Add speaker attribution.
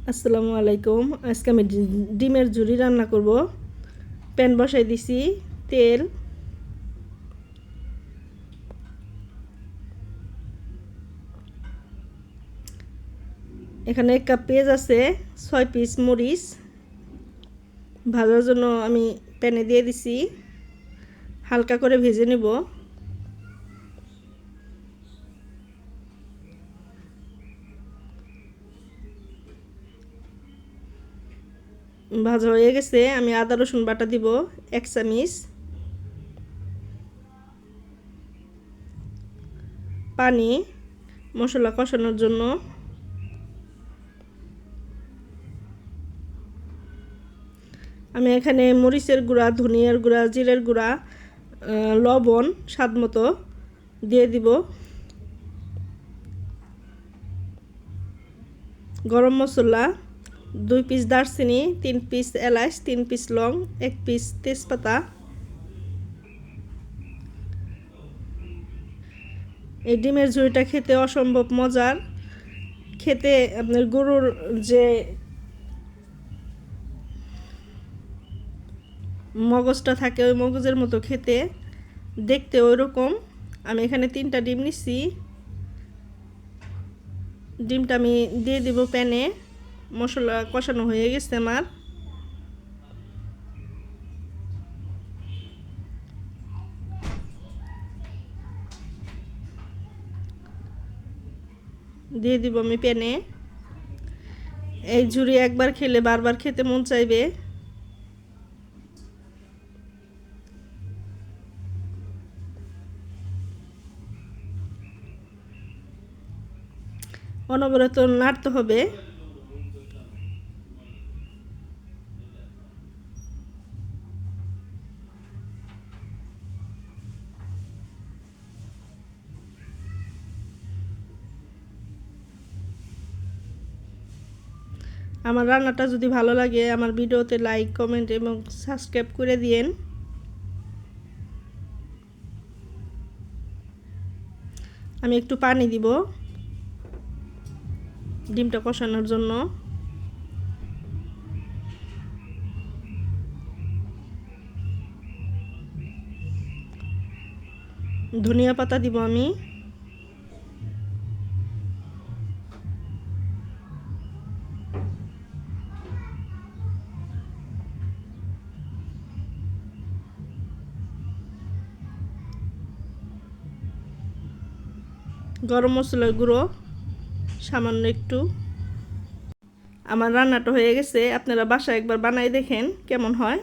Speaker 1: আসসালামু আলাইকুম। আজকে আমি ডিমের ঝুরি রান্না করব। প্যান বসাই দিছি, তেল, এখানে 1 কাপ পেঁয়াজ আছে, 6 পিস মরিচ ভাজার জন্য আমি প্যানে দিয়ে দিছি। হালকা করে ভেজে নেব। ভাজা হয়ে গেছে, আমি আদা রসুন বাটা দিব 1 চামচ, পানি মশলা কষানোর জন্য, আমি এখানে মরিচের গুঁড়া, ধনিয়ার গুঁড়া, জিরের গুঁড়া, লবণ স্বাদ মতো দিয়ে দিব, গরম মশলা 2 পিস দারচিনি, 3 পিস এলাচ, 3 পিস লং, 1 পিস তেজপাতা। এই ডিমের ঝুড়িটা খেতে অসম্ভব মজার। খেতে আপনার গরুর যে মগজটা থাকে ওই মগজের মতো খেতে, দেখতে ওই রকম। আমি এখানে 3টা ডিম নিচ্ছি। ডিমটা আমি দিয়ে দিব প্যানে। মশলা কষানো হয়ে গেছে আমার। দিয়ে দিব আমি প্যানে। এই ঝুড়ি একবার খেলে বারবার খেতে মন চাইবে। অনবরত নাড়তে হবে। আমার রান্নাটা যদি ভালো লাগে আমার ভিডিওতে লাইক, কমেন্ট এবং সাবস্ক্রাইব করে দিয়েন। আমি একটু পানি দিব ডিমটা কষানোর জন্য। ধনিয়া পাতা দিব আমি। গরম মশলার গুঁড়ো সামান্য একটু। আমার রান্নাটা হয়ে গেছে, আপনারা বাসায় একবার বানাই দেখেন কেমন হয়।